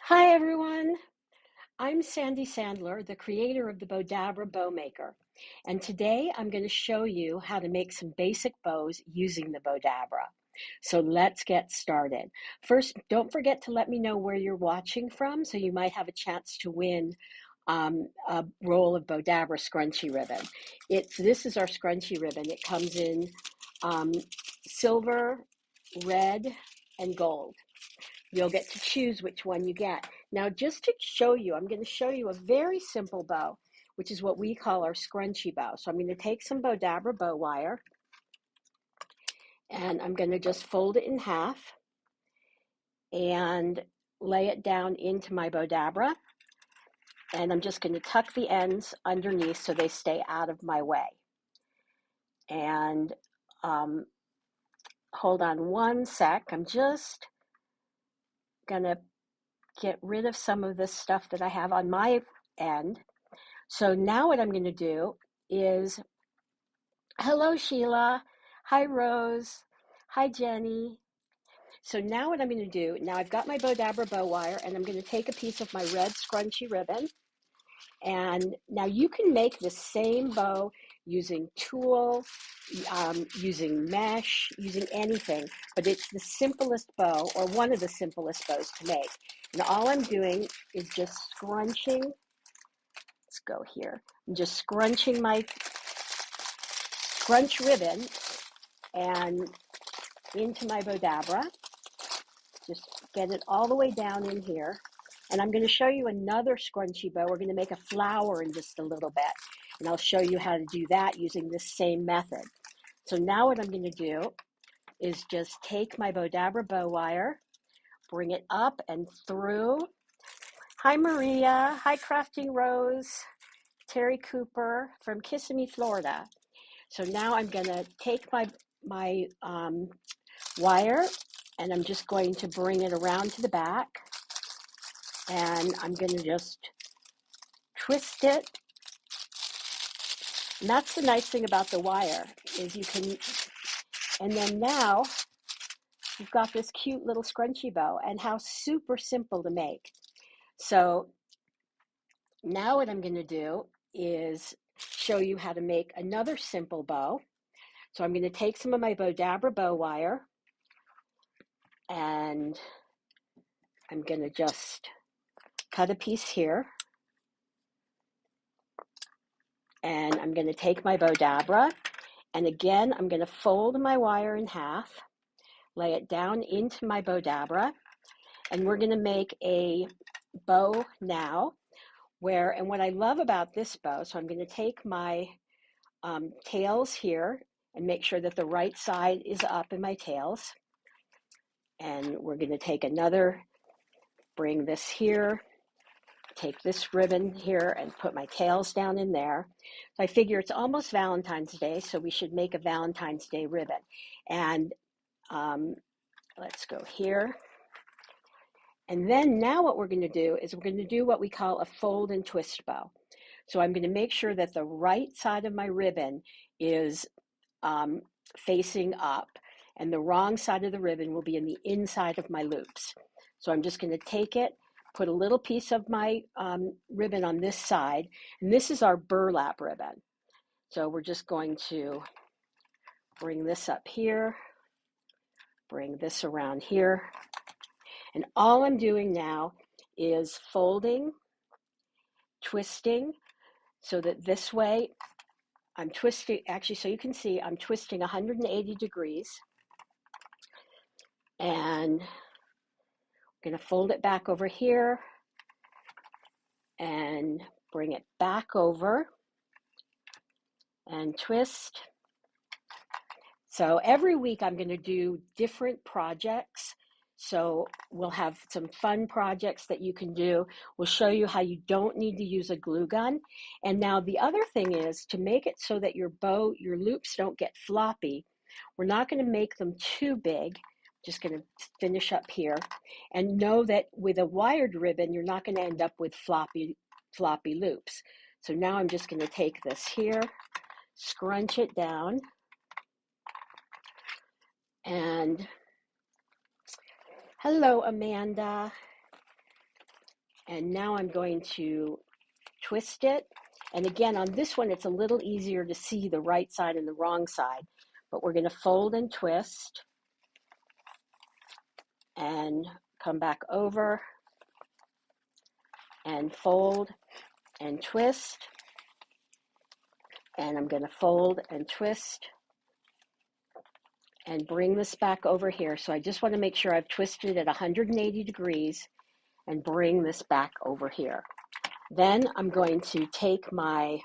Hi everyone, I'm Sandy Sandler, the creator of the Bowdabra Bow Maker, and today I'm going to show you how to make some basic bows using the Bowdabra. So let's get started. First, don't forget to let me know where you're watching from, so you might have a chance to win a roll of Bowdabra Scrunchy Ribbon. This is our Scrunchy Ribbon. It comes in um, silver, red, and gold. You'll get to choose which one you get. Now, just to show you, I'm going to show you a very simple bow, which is what we call our Scrunchie Bow. So I'm going to take some Bowdabra bow wire, and I'm going to just fold it in half and lay it down into my Bowdabra. And I'm just going to tuck the ends underneath so they stay out of my way. And hold on one sec. I'm just going to get rid of some of this stuff that I have on my end. So now what I'm going to do is, hello Sheila, hi Rose, hi Jenny. So now what I'm going to do, now I've got my Bowdabra bow wire and I'm going to take a piece of my red scrunchy ribbon, and now you can make the same bow using tulle, using mesh, using anything, but it's the simplest bow, or one of the simplest bows to make. And all I'm doing is just scrunching. Let's go here. I'm just scrunching my scrunch ribbon and into my Bowdabra. Just get it all the way down in here. And I'm going to show you another scrunchy bow. We're going to make a flower in just a little bit. And I'll show you how to do that using this same method. So now what I'm going to do is just take my Bowdabra bow wire, bring it up and through. Hi Maria, hi Crafting Rose, Terry Cooper from Kissimmee, Florida. So now I'm going to take my wire and I'm just going to bring it around to the back, and I'm going to just twist it. And that's the nice thing about the wire is you can, and then now you've got this cute little scrunchy bow, and how super simple to make. So now what I'm going to do is show you how to make another simple bow. So I'm going to take some of my Bowdabra bow wire and I'm going to just cut a piece here. And I'm going to take my Bowdabra, and again, I'm going to fold my wire in half, lay it down into my Bowdabra, and we're going to make a bow now and what I love about this bow, so I'm going to take my tails here and make sure that the right side is up in my tails. And we're going to take bring this here, take this ribbon here and put my tails down in there. So I figure it's almost Valentine's Day, so we should make a Valentine's Day ribbon. And let's go here. And then now what we're going to do is we're going to do what we call a fold and twist bow. So I'm going to make sure that the right side of my ribbon is facing up, and the wrong side of the ribbon will be in the inside of my loops. So I'm just going to take it, put a little piece of my ribbon on this side, and this is our burlap ribbon. So we're just going to bring this up here, bring this around here, and all I'm doing now is folding, twisting, so that this way I'm twisting, actually, so you can see I'm twisting 180 degrees, and I'm going to fold it back over here and bring it back over and twist. So every week I'm going to do different projects. So we'll have some fun projects that you can do. We'll show you how you don't need to use a glue gun. And now the other thing is to make it so that your loops don't get floppy. We're not going to make them too big. Just going to finish up here. And know that with a wired ribbon, you're not going to end up with floppy loops. So now I'm just going to take this here, scrunch it down, and hello, Amanda. And now I'm going to twist it. And again, on this one, it's a little easier to see the right side and the wrong side. But we're going to fold and twist and come back over and fold and twist. And I'm going to fold and twist and bring this back over here. So I just want to make sure I've twisted at 180 degrees and bring this back over here. Then I'm going to take my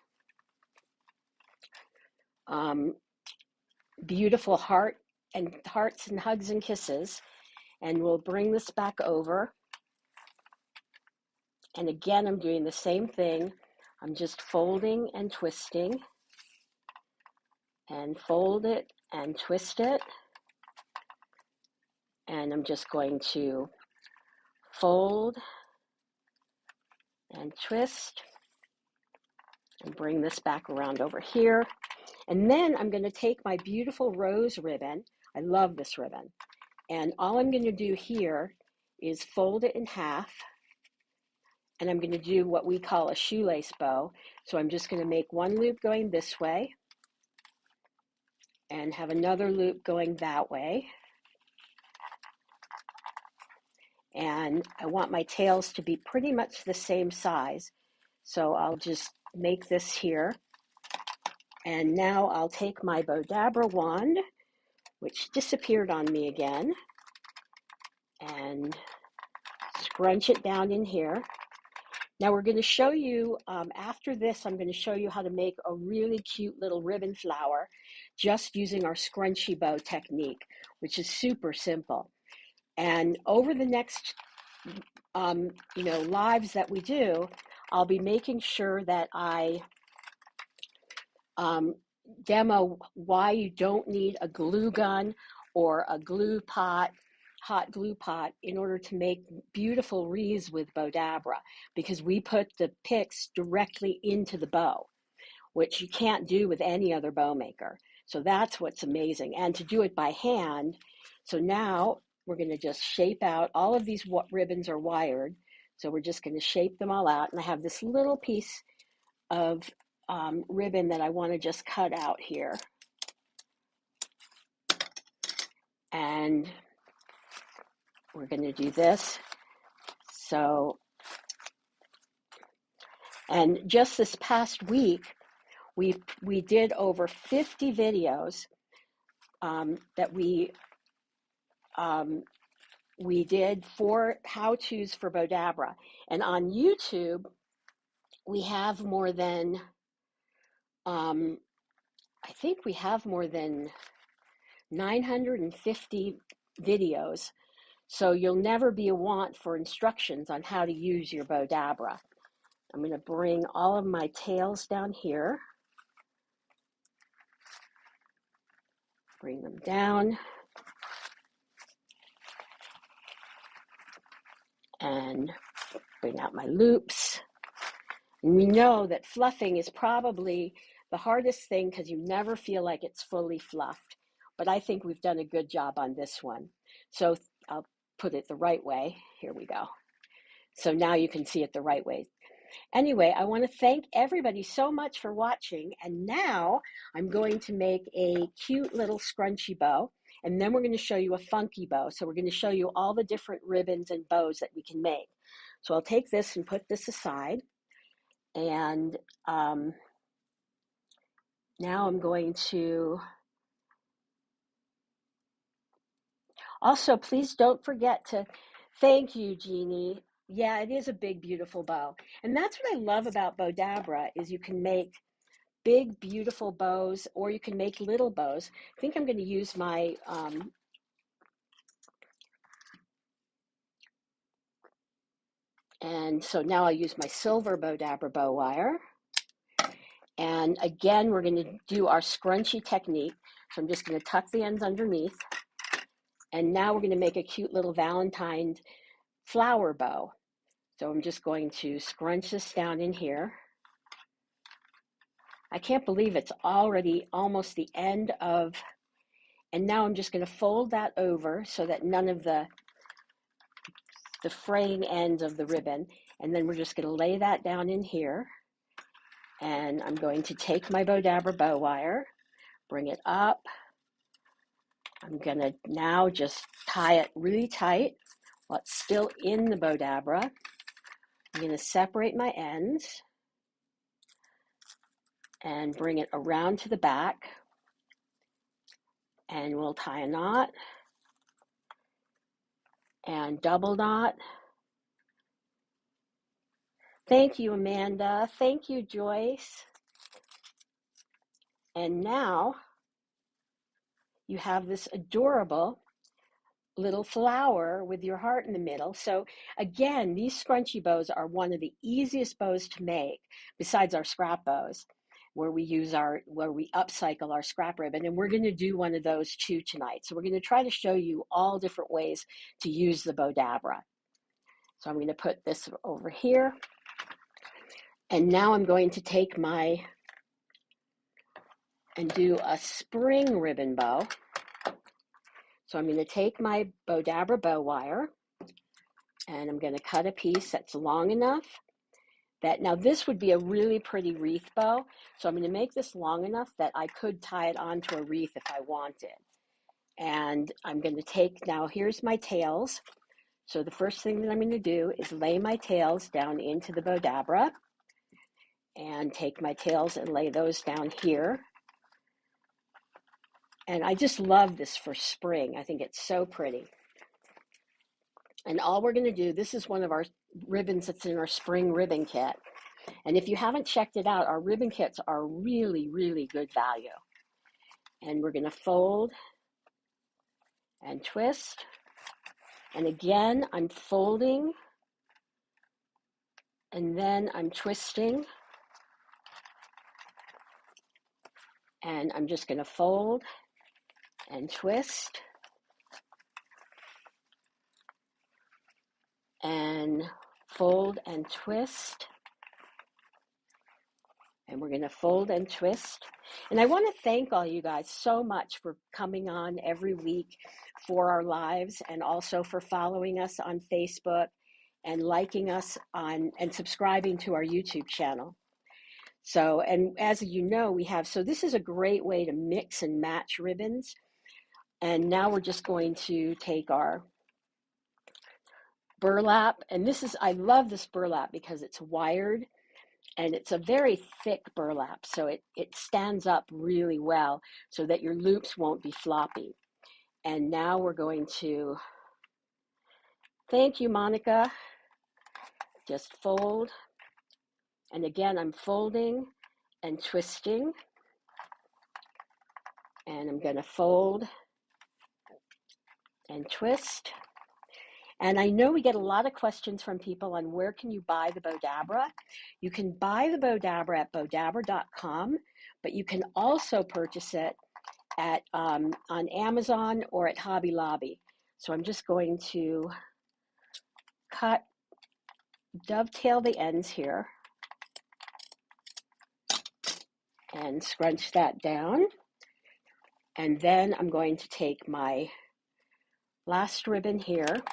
beautiful hearts and hugs and kisses, and we'll bring this back over. And again, I'm doing the same thing. I'm just folding and twisting and fold it and twist it. And I'm just going to fold and twist and bring this back around over here. And then I'm going to take my beautiful rose ribbon. I love this ribbon. And all I'm going to do here is fold it in half. And I'm going to do what we call a shoelace bow. So I'm just going to make one loop going this way and have another loop going that way. And I want my tails to be pretty much the same size. So I'll just make this here. And now I'll take my Bowdabra wand, which disappeared on me again, and scrunch it down in here. Now we're going to show you, after this, I'm going to show you how to make a really cute little ribbon flower just using our Scrunchie Bow technique, which is super simple. And over the next, lives that we do, I'll be making sure that I demo why you don't need a glue gun or a glue pot, hot glue pot, in order to make beautiful wreaths with Bowdabra, because we put the picks directly into the bow, which you can't do with any other bow maker. So that's what's amazing. And to do it by hand, so now we're going to just shape out. All of these ribbons are wired, so we're just going to shape them all out. And I have this little piece of ribbon that I want to just cut out here. And we're going to do this. So, and just this past week, we did over 50 videos that we did for how-tos for Bowdabra. And on YouTube, we have more than, I think we have more than 950 videos. So you'll never be a want for instructions on how to use your Bowdabra. I'm going to bring all of my tails down here. Bring them down. And bring out my loops. And we know that fluffing is probably the hardest thing because you never feel like it's fully fluffed. But I think we've done a good job on this one. So I'll put it the right way. Here we go. So now you can see it the right way. Anyway, I want to thank everybody so much for watching. And now I'm going to make a cute little scrunchy bow. And then we're going to show you a funky bow. So we're going to show you all the different ribbons and bows that we can make. So I'll take this and put this aside. And now I'm going to, also please don't forget to, thank you, Jeannie. Yeah, it is a big, beautiful bow. And that's what I love about Bowdabra, is you can make big, beautiful bows, or you can make little bows. I think I'm going to use my and so now I'll use my silver Bowdabra bow wire. And again, we're going to do our scrunchie technique. So I'm just going to tuck the ends underneath. And now we're going to make a cute little Valentine flower bow. So I'm just going to scrunch this down in here. I can't believe it's already almost the end of, and now I'm just going to fold that over so that none of the the fraying end of the ribbon. And then we're just going to lay that down in here. And I'm going to take my Bowdabra bow wire, bring it up. I'm going to now just tie it really tight while it's still in the Bowdabra. I'm going to separate my ends and bring it around to the back. And we'll tie a knot and double knot. Thank you, Amanda. Thank you, Joyce. And now you have this adorable little flower with your heart in the middle. So again, these scrunchy bows are one of the easiest bows to make besides our scrap bows, where we upcycle our scrap ribbon. And we're going to do one of those too tonight. So we're going to try to show you all different ways to use the Bowdabra. So I'm going to put this over here. And now I'm going to take and do a spring ribbon bow. So I'm going to take my Bowdabra bow wire and I'm going to cut a piece that's long enough that, now this would be a really pretty wreath bow. So I'm going to make this long enough that I could tie it onto a wreath if I wanted. And I'm going to take, now here's my tails. So the first thing that I'm going to do is lay my tails down into the Bowdabra and take my tails and lay those down here. And I just love this for spring. I think it's so pretty. And all we're going to do, this is one of our ribbons that's in our spring ribbon kit. And if you haven't checked it out, our ribbon kits are really, really good value. And we're going to fold and twist. And again, I'm folding and then I'm twisting. And I'm just going to fold and twist. And fold and twist. And we're going to fold and twist. And I want to thank all you guys so much for coming on every week for our lives, and also for following us on Facebook and liking us on and subscribing to our YouTube channel. So, and as you know, so this is a great way to mix and match ribbons. And now we're just going to take our burlap, and I love this burlap because it's wired and it's a very thick burlap, so it stands up really well so that your loops won't be floppy. And now we're going to, thank you, Monica, just fold. And again, I'm folding and twisting, and I'm going to fold and twist. And I know we get a lot of questions from people on where can you buy the Bowdabra. You can buy the Bowdabra at bowdabra.com, but you can also purchase it at on Amazon or at Hobby Lobby. So I'm just going to dovetail the ends here and scrunch that down. And then I'm going to take my last ribbon here.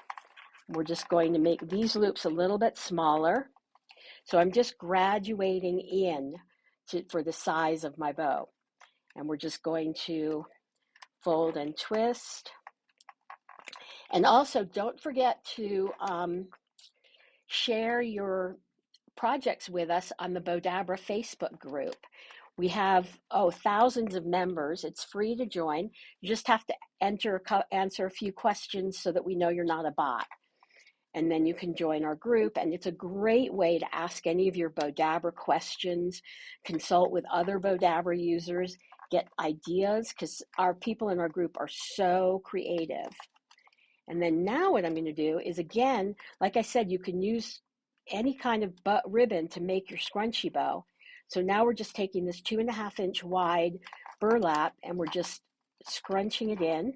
We're just going to make these loops a little bit smaller. So I'm just graduating in for the size of my bow. And we're just going to fold and twist. And also don't forget to share your projects with us on the Bowdabra Facebook group. We have, thousands of members. It's free to join. You just have to answer a few questions so that we know you're not a bot. And then you can join our group, and it's a great way to ask any of your Bowdabra questions, consult with other Bowdabra users, get ideas, because our people in our group are so creative. And then now what I'm going to do is, again, like I said, you can use any kind of ribbon to make your scrunchie bow. So now we're just taking this 2.5 inch wide burlap and we're just scrunching it in.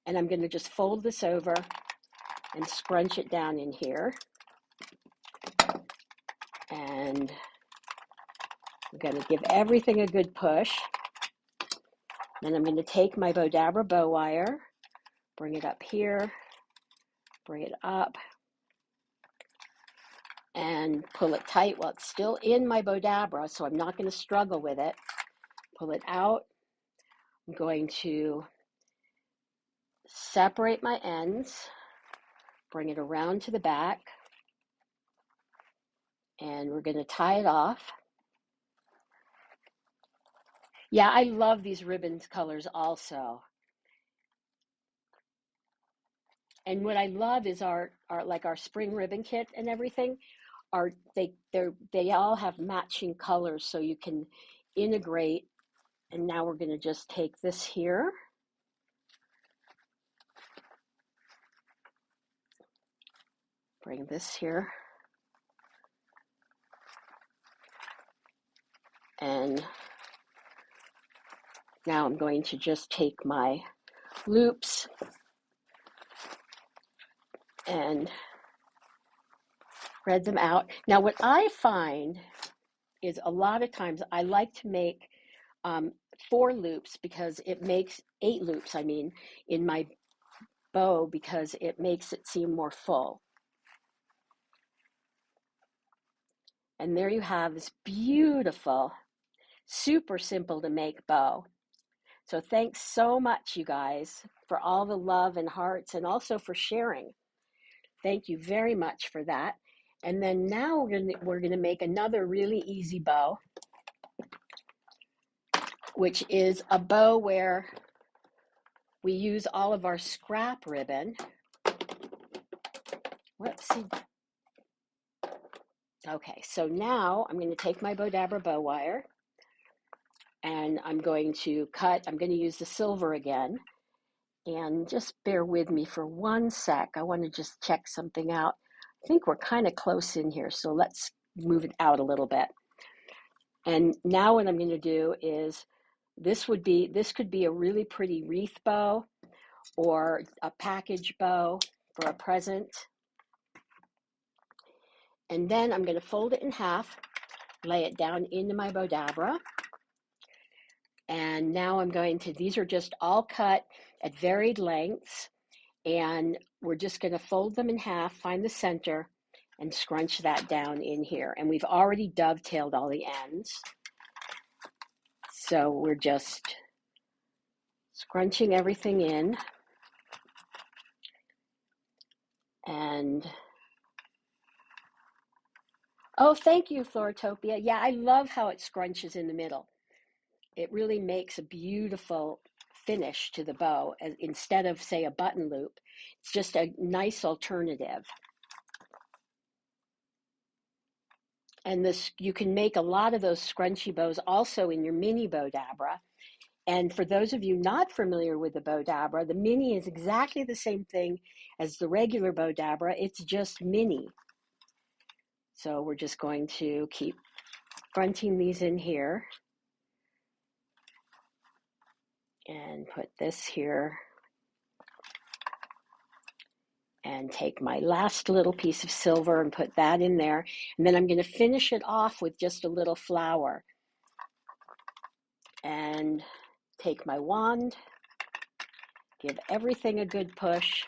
And I'm going to just fold this over and scrunch it down in here. And I'm going to give everything a good push. Then I'm going to take my Bowdabra bow wire, bring it up here, bring it up, and pull it tight while it's still in my Bowdabra, so I'm not going to struggle with it. Pull it out. I'm going to separate my ends, bring it around to the back, and we're going to tie it off. Yeah, I love these ribbons colors also. And what I love is our like our spring ribbon kit and everything they all have matching colors, so you can integrate. And now we're going to just take this here, bring this here, and now I'm going to just take my loops and thread them out. Now what I find is a lot of times I like to make 4 loops because it makes 8 loops, I mean, in my bow, because it makes it seem more full. And there you have this beautiful, super simple to make bow. So thanks so much, you guys, for all the love and hearts, and also for sharing. Thank you very much for that. And then now we're gonna make another really easy bow, which is a bow where we use all of our scrap ribbon. Whoopsie. Okay, so now I'm going to take my Bowdabra bow wire, and I'm going to cut. I'm going to use the silver again, and just bear with me for 1 sec. I want to just check something out. I think we're kind of close in here, so let's move it out a little bit. And now what I'm going to do is this could be a really pretty wreath bow or a package bow for a present. And then I'm going to fold it in half, lay it down into my Bowdabra. And now I'm going to, these are just all cut at varied lengths, and we're just going to fold them in half, find the center, and scrunch that down in here. And we've already dovetailed all the ends. So we're just scrunching everything in. And oh, thank you, Floratopia. Yeah, I love how it scrunches in the middle. It really makes a beautiful finish to the bow. Instead of, say, a button loop, it's just a nice alternative. And this, you can make a lot of those scrunchy bows also in your mini Bowdabra. And for those of you not familiar with the Bowdabra, the mini is exactly the same thing as the regular Bowdabra. It's just mini. So we're just going to keep fronting these in here and put this here and take my last little piece of silver and put that in there. And then I'm going to finish it off with just a little flower. And take my wand, give everything a good push,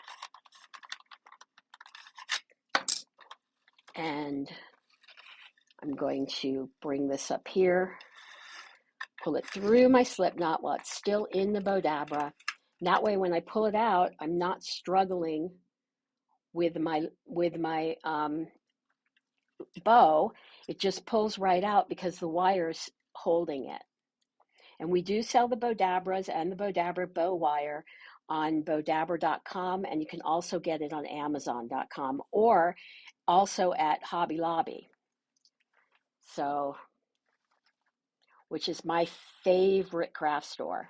and I'm going to bring this up here, pull it through my slip knot while it's still in the Bowdabra. That way when I pull it out, I'm not struggling with my bow. It just pulls right out because the wire's holding it. And we do sell the Bowdabras and the Bowdabra bow wire on Bowdabra.com, and you can also get it on Amazon.com or also at Hobby Lobby. So, which is my favorite craft store.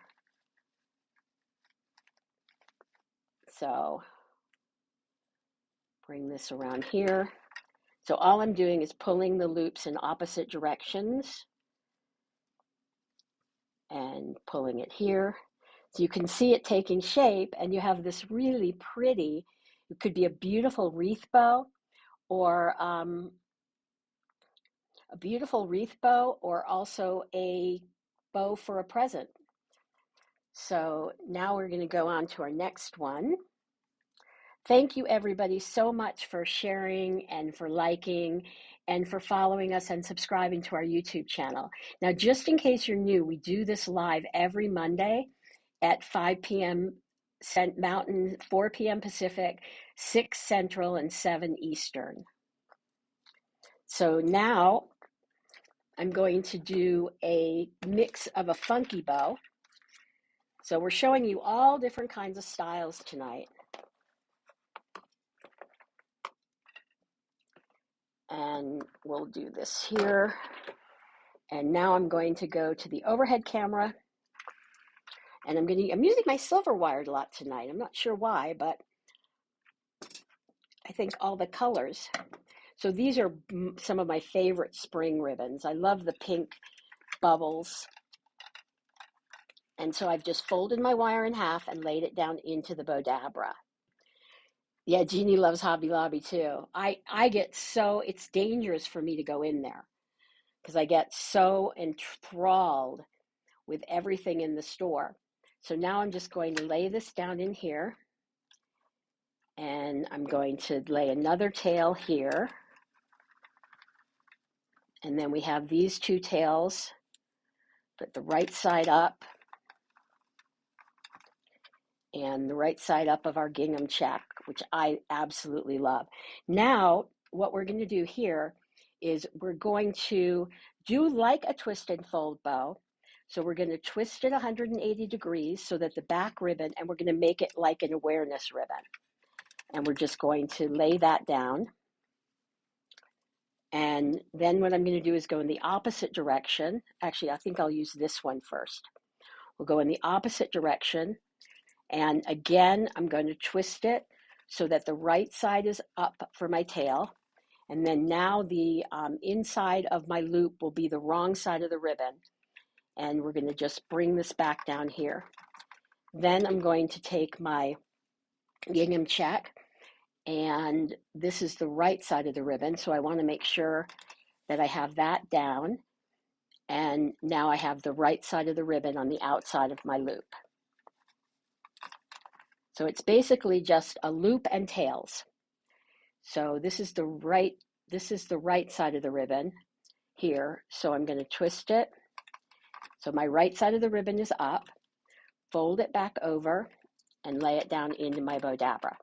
So, bring this around here. So all I'm doing is pulling the loops in opposite directions and pulling it here. So you can see it taking shape, and you have this really pretty, it could be a beautiful wreath bow or a beautiful wreath bow, or also a bow for a present. So now we're going to go on to our next one. Thank you, everybody, so much for sharing and for liking and for following us and subscribing to our YouTube channel. Now, just in case you're new, we do this live every Monday at 5 p.m. Mountain, 4 p.m. Pacific, 6 Central, and 7 Eastern. So now I'm going to do a mix of a funky bow. So we're showing you all different kinds of styles tonight. And we'll do this here. And now I'm going to go to the overhead camera. And I'm using my silver wired a lot tonight. I'm not sure why, but I think all the colors. So these are some of my favorite spring ribbons. I love the pink bubbles. And so I've just folded my wire in half and laid it down into the Bowdabra. Yeah, Jeannie loves Hobby Lobby too. I get so, it's dangerous for me to go in there because I get so enthralled with everything in the store. So now I'm just going to lay this down in here, and I'm going to lay another tail here. And then we have these two tails, put the right side up and the right side up of our gingham check, which I absolutely love. Now, what we're going to do here is we're going to do like a twist and fold bow. So we're going to twist it 180 degrees so that the back ribbon, and we're going to make it like an awareness ribbon. And we're just going to lay that down. And then what I'm going to do is go in the opposite direction. Actually, I think I'll use this one first. We'll go in the opposite direction. And again, I'm going to twist it so that the right side is up for my tail. And then now the inside of my loop will be the wrong side of the ribbon. And we're going to just bring this back down here. Then I'm going to take my gingham check, and this is the right side of the ribbon. So I want to make sure that I have that down. And now I have the right side of the ribbon on the outside of my loop. So it's basically just a loop and tails. So this is the right side of the ribbon here. So I'm going to twist it. So my right side of the ribbon is up, fold it back over, and lay it down into my Bowdabra.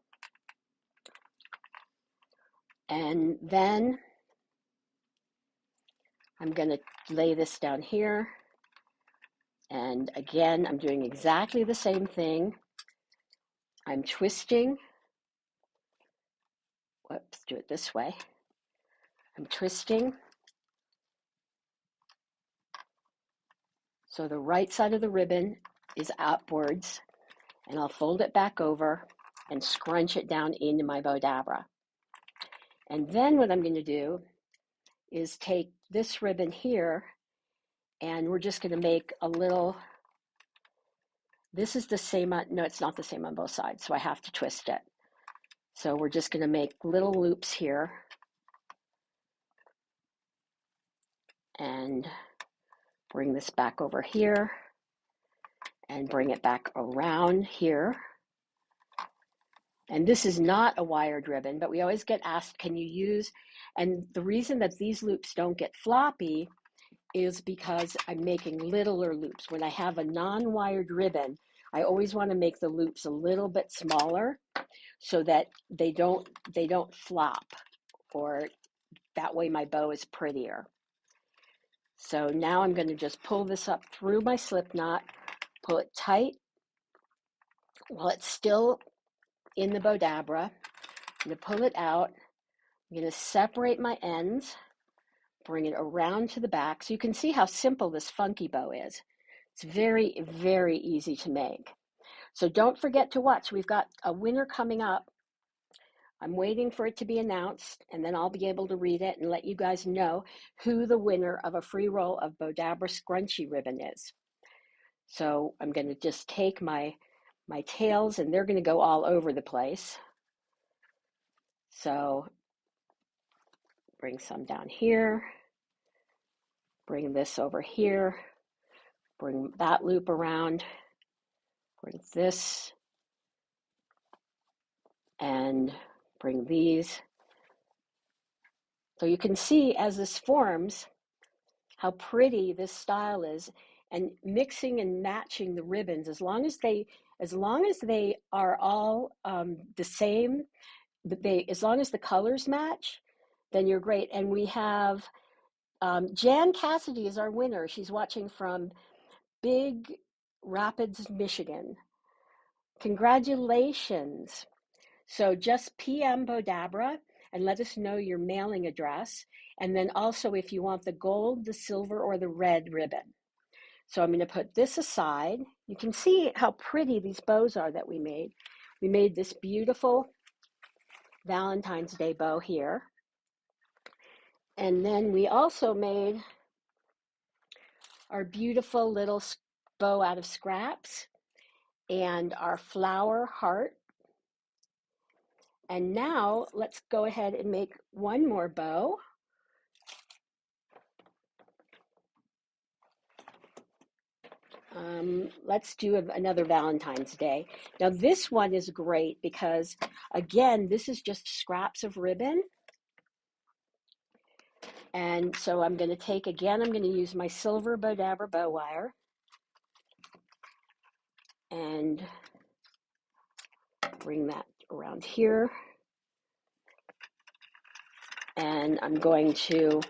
And then I'm going to lay this down here. And again, I'm doing exactly the same thing. I'm twisting. Whoops, do it this way. I'm twisting. So the right side of the ribbon is upwards, and I'll fold it back over and scrunch it down into my Bowdabra. And then what I'm going to do is take this ribbon here, and we're just going to make a little, this is the same on, no, it's not the same on both sides, so I have to twist it. So we're just going to make little loops here and bring this back over here and bring it back around here. And this is not a wired ribbon, but we always get asked, can you use, and the reason that these loops don't get floppy is because I'm making littler loops. When I have a non-wired ribbon, I always want to make the loops a little bit smaller so that they don't flop, or that way my bow is prettier. So now I'm going to just pull this up through my slip knot, pull it tight while it's still in the Bowdabra. I'm going to pull it out. I'm going to separate my ends, bring it around to the back. So you can see how simple this funky bow is. It's very, very easy to make. So don't forget to watch. We've got a winner coming up. I'm waiting for it to be announced, and then I'll be able to read it and let you guys know who the winner of a free roll of Bowdabra Scrunchy Ribbon is. So I'm going to just take my tails, and they're going to go all over the place. So bring some down here, bring this over here, bring that loop around, bring this and bring these. So you can see as this forms how pretty this style is, and mixing and matching the ribbons, as long as they are all the same, as long as the colors match, then you're great. And we have Jan Cassidy is our winner. She's watching from Big Rapids, Michigan. Congratulations. So just PM Bowdabra and let us know your mailing address. And then also if you want the gold, the silver, or the red ribbon. So I'm going to put this aside. You can see how pretty these bows are that we made. We made this beautiful Valentine's Day bow here. And then we also made our beautiful little bow out of scraps and our flower heart. And now let's go ahead and make one more bow. Let's do another Valentine's Day. Now this one is great because, again, this is just scraps of ribbon. And so I'm going to take, again, I'm going to use my silver Bowdabra bow wire and bring that around here. And I'm going to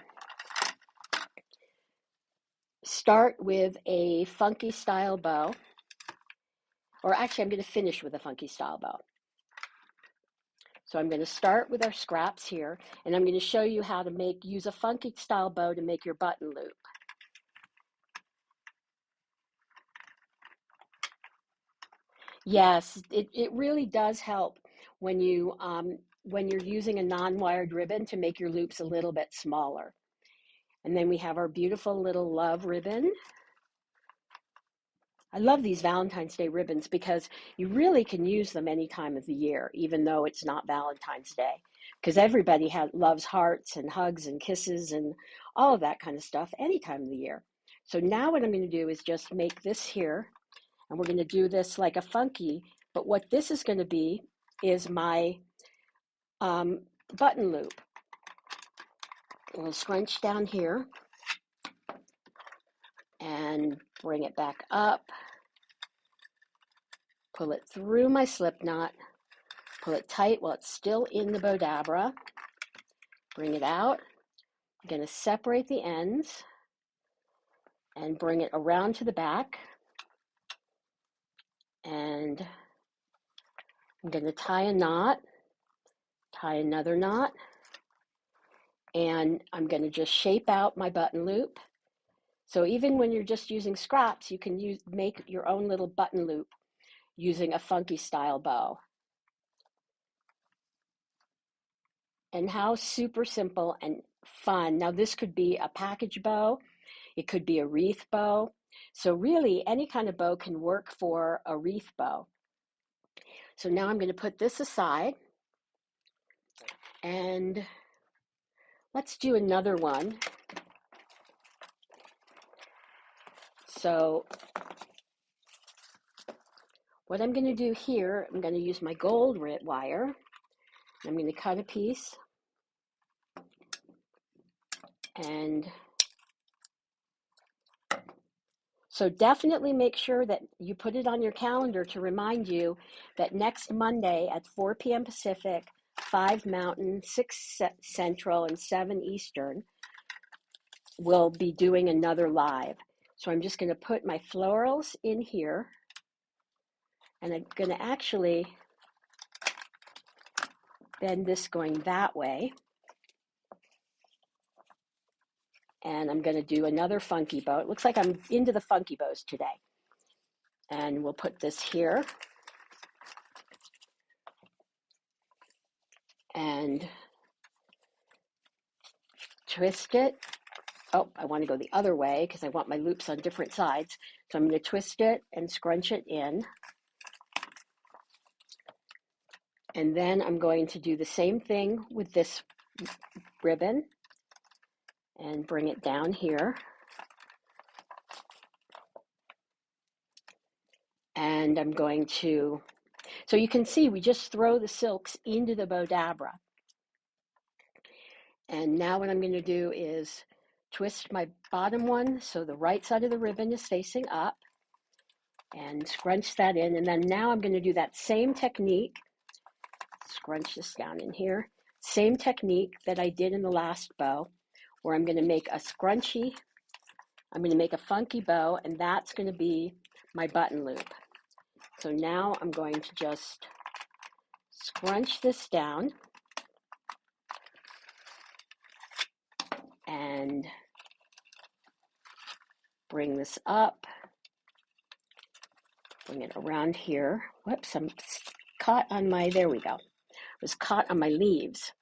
start with a funky style bow. Or actually, I'm going to finish with a funky style bow. So I'm going to start with our scraps here, and I'm going to show you how to use a funky style bow to make your button loop. Yes, it really does help when you're using a non-wired ribbon to make your loops a little bit smaller. And then we have our beautiful little love ribbon. I love these Valentine's Day ribbons because you really can use them any time of the year, even though it's not Valentine's Day, because everybody loves hearts and hugs and kisses and all of that kind of stuff any time of the year. So now what I'm going to do is just make this here, and we're going to do this like a funky, but what this is going to be is my button loop. We'll scrunch down here and bring it back up. Pull it through my slip knot, pull it tight while it's still in the Bowdabra, bring it out. I'm going to separate the ends and bring it around to the back, and I'm going to tie a knot, tie another knot, and I'm going to just shape out my button loop. So even when you're just using scraps, you can make your own little button loop using a funky style bow. And how super simple and fun. Now this could be a package bow, it could be a wreath bow. So really any kind of bow can work for a wreath bow. So now I'm going to put this aside and let's do another one. So what I'm going to do here, I'm going to use my gold wire. I'm going to cut a piece and so definitely make sure that you put it on your calendar to remind you that next Monday at 4 p.m. Pacific, 5 Mountain, 6 Central, and 7 Eastern, we'll be doing another live. So I'm just going to put my florals in here, and I'm going to actually bend this going that way. And I'm going to do another funky bow. It looks like I'm into the funky bows today. And we'll put this here. And twist it. Oh, I want to go the other way because I want my loops on different sides. So I'm going to twist it and scrunch it in. And then I'm going to do the same thing with this ribbon and bring it down here. And I'm going to So you can see we just throw the silks into the Bowdabra. And now what I'm going to do is twist my bottom one so the right side of the ribbon is facing up and scrunch that in. And then now I'm going to do that same technique, scrunch this down in here, same technique that I did in the last bow, where I'm going to make a scrunchy, I'm going to make a funky bow, and that's going to be my button loop. So now I'm going to just scrunch this down and bring this up, bring it around here. Whoops, I'm caught on my, there we go. I was caught on my leaves.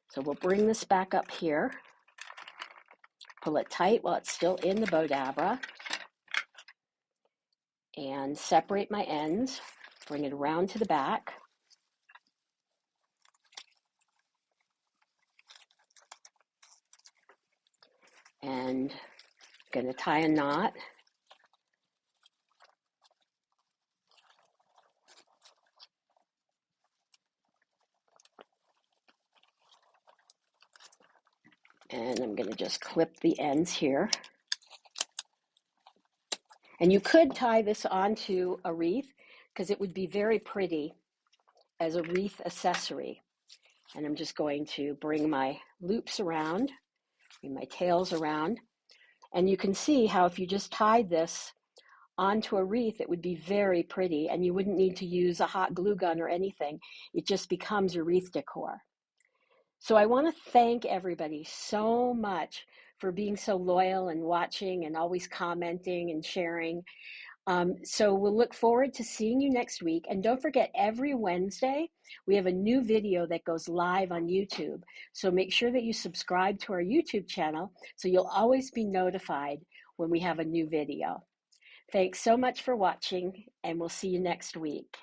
So we'll bring this back up here, pull it tight while it's still in the Bowdabra, and separate my ends, bring it around to the back. And I'm going to tie a knot. And I'm going to just clip the ends here. And you could tie this onto a wreath because it would be very pretty as a wreath accessory. And I'm just going to bring my loops around, bring my tails around. And you can see how if you just tied this onto a wreath, it would be very pretty and you wouldn't need to use a hot glue gun or anything. It just becomes your wreath decor. So I want to thank everybody so much for being so loyal and watching and always commenting and sharing. So we'll look forward to seeing you next week. And don't forget, every Wednesday, we have a new video that goes live on YouTube. So make sure that you subscribe to our YouTube channel so you'll always be notified when we have a new video. Thanks so much for watching, and we'll see you next week.